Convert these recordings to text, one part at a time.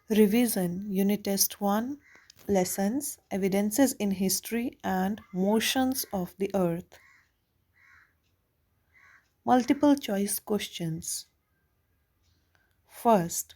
Revision Unit Test 1 Lessons, Evidences in History and Motions of the Earth. Multiple choice questions. First,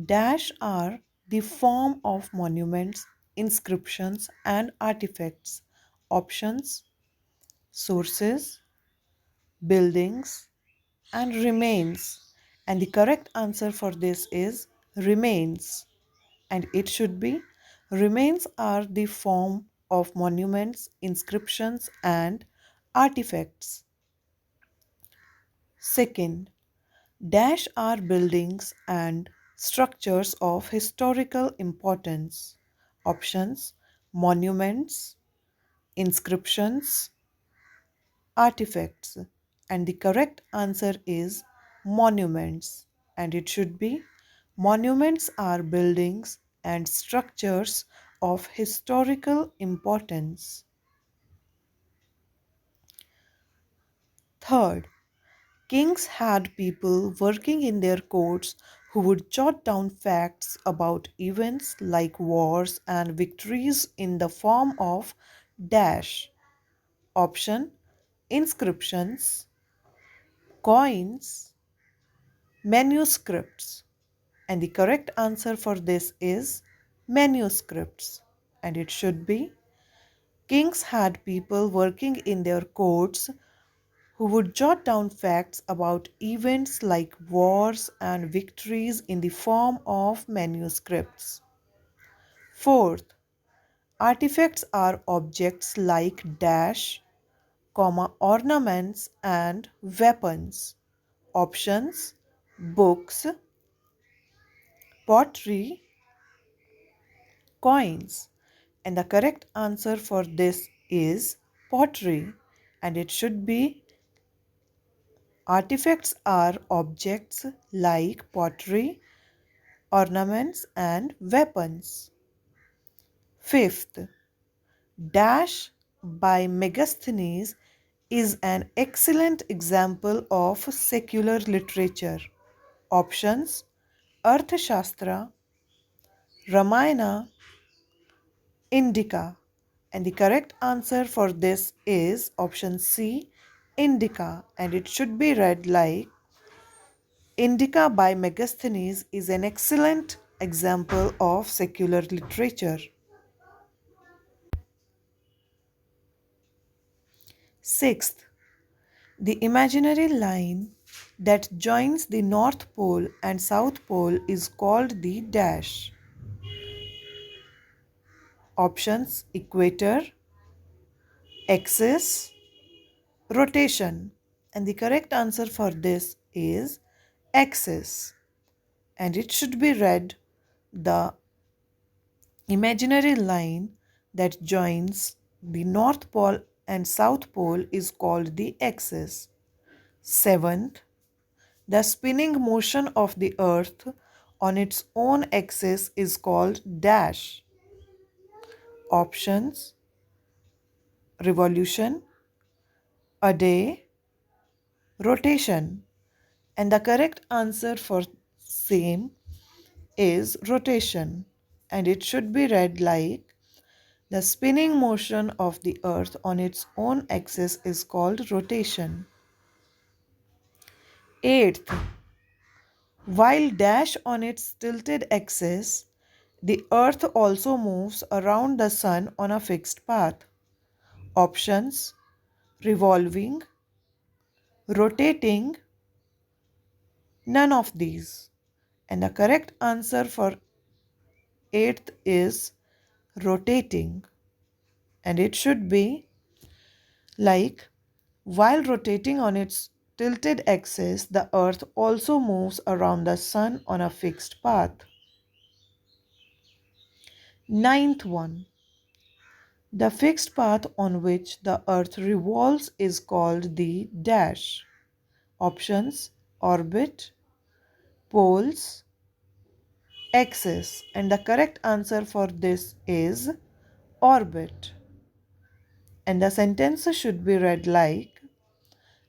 dash are the form of monuments, inscriptions, and artifacts. Options: sources, buildings, and remains. And the correct answer for this is remains. And it should be remains are the form of monuments, inscriptions, and artifacts. Second, dash are buildings and structures of historical importance. Options: monuments, inscriptions, artifacts. And the correct answer is monuments. And it should be monuments are buildings and structures of historical importance. Third, kings had people working in their courts who would jot down facts about events like wars and victories in the form of dash. Option: inscriptions, coins, manuscripts. And the correct answer for this is manuscripts. And it should be kings had people working in their courts who would jot down facts about events like wars and victories in the form of manuscripts. Fourth, artifacts are objects like dash, comma, ornaments and weapons. Options: books, pottery, coins. And the correct answer for this is pottery. And it should be artifacts are objects like pottery, ornaments, and weapons. Fifth, dash by Megasthenes is an excellent example of secular literature. Options: Arthashastra, Ramayana, Indica. And the correct answer for this is option C, Indica. And it should be read like Indica by Megasthenes is an excellent example of secular literature. Sixth, the imaginary line that joins the North Pole and South Pole is called the dash. Options: equator, axis, rotation. And the correct answer for this is axis. And it should be read the imaginary line that joins the North Pole and South Pole is called the axis. Seventh, the spinning motion of the earth on its own axis is called dash. Options: revolution, a day, rotation. And the correct answer for same is rotation. And it should be read like the spinning motion of the earth on its own axis is called rotation. Eighth, while dash on its tilted axis, the earth also moves around the sun on a fixed path. Options: revolving, rotating, none of these. And the correct answer for eighth is rotating. And it should be like while rotating on its tilted axis, the earth also moves around the sun on a fixed path. Ninth one. The fixed path on which the earth revolves is called the dash. Options: orbit, poles, axis. And the correct answer for this is orbit. And the sentence should be read like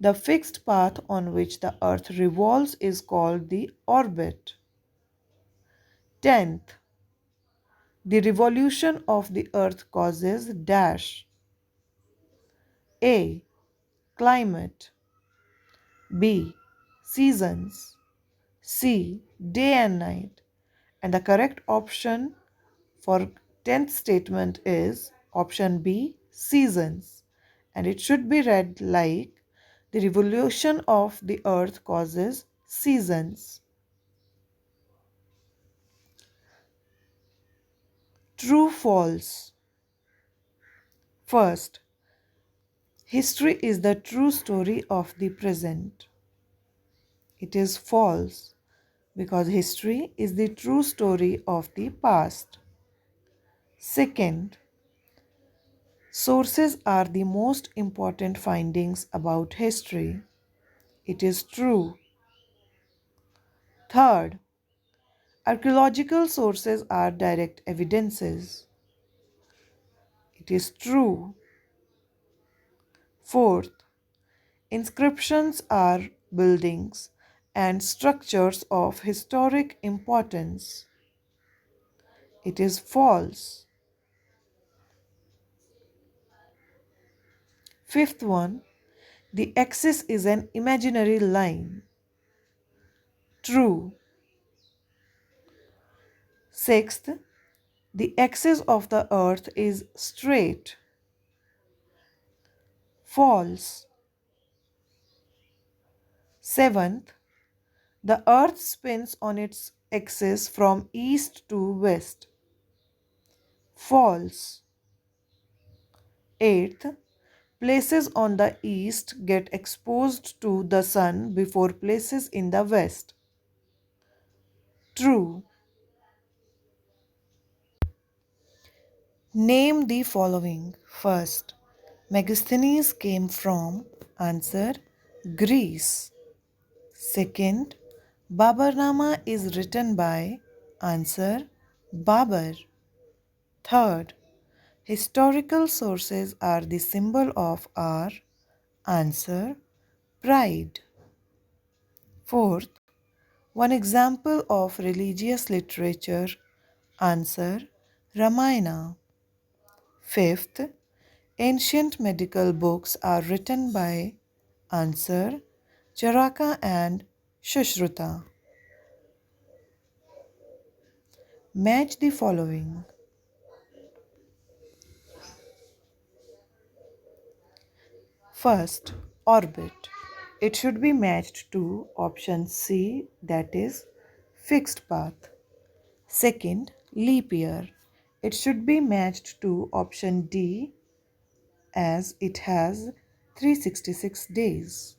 the fixed path on which the earth revolves is called the orbit. 10th, the revolution of the earth causes dash. A. Climate. B. Seasons. C. Day and night. And the correct option for 10th statement is option B. Seasons. And it should be read like the revolution of the earth causes seasons. True, false. First, history is the true story of the present. It is false because history is the true story of the past. Second, sources are the most important findings about history. It is true. Third, archaeological sources are direct evidences. It is true. Fourth, inscriptions are buildings and structures of historic importance. It is false. Fifth one, the axis is an imaginary line. True. Sixth, the axis of the earth is straight. False. Seventh, the earth spins on its axis from east to west. False. Eighth, places on the east get exposed to the sun before places in the west. True. Name the following. First, Megasthenes came from answer Greece. Second, Babarnama is written by answer Babar. Third, historical sources are the symbol of our answer pride. Fourth, one example of religious literature answer Ramayana. Fifth, ancient medical books are written by answer Charaka and Shushruta. Match the following. First, orbit. It should be matched to option C, that is fixed path. Second, leap year. It should be matched to option D as it has 366 days.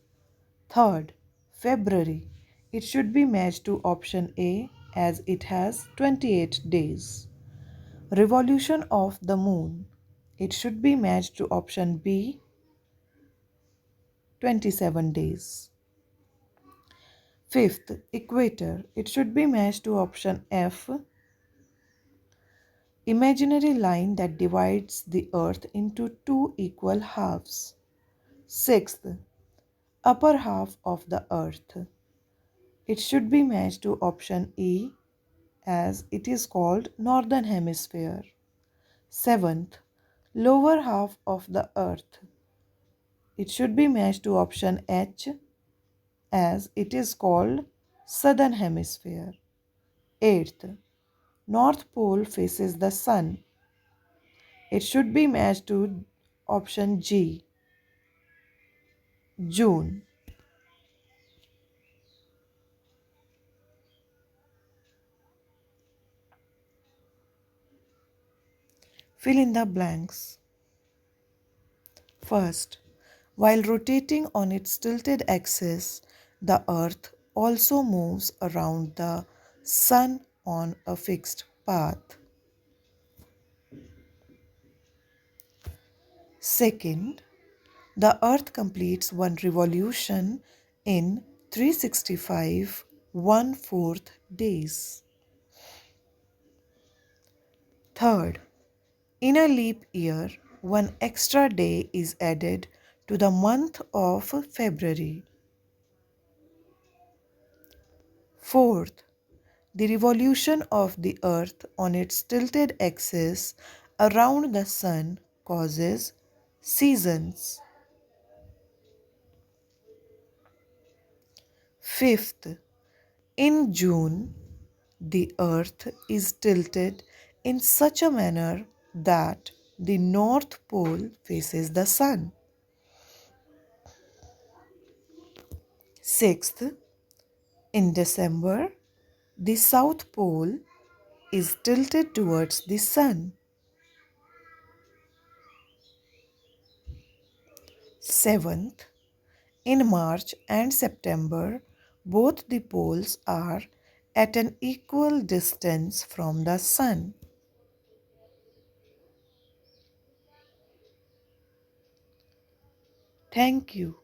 Third, February. It should be matched to option A as it has 28 days. Revolution of the moon. It should be matched to option B, 27 days. Fifth, equator. It should be matched to option F, imaginary line that divides the earth into two equal halves. Sixth, upper half of the earth. It should be matched to option E as it is called northern hemisphere. Seventh, lower half of the earth. It should be matched to option H as it is called southern hemisphere. Eighth, north pole faces the sun. It should be matched to option G, June. Fill in the blanks. First, while rotating on its tilted axis, the earth also moves around the sun on a fixed path. Second, the earth completes one revolution in 365 1/4 days. Third, in a leap year, one extra day is added to the month of February. Fourth, The revolution of the earth on its tilted axis around the sun causes seasons. Fifth, in June, the earth is tilted in such a manner that the North Pole faces the sun. Sixth, in December, the South Pole is tilted towards the sun. Seventh, in March and September, both the poles are at an equal distance from the sun. Thank you.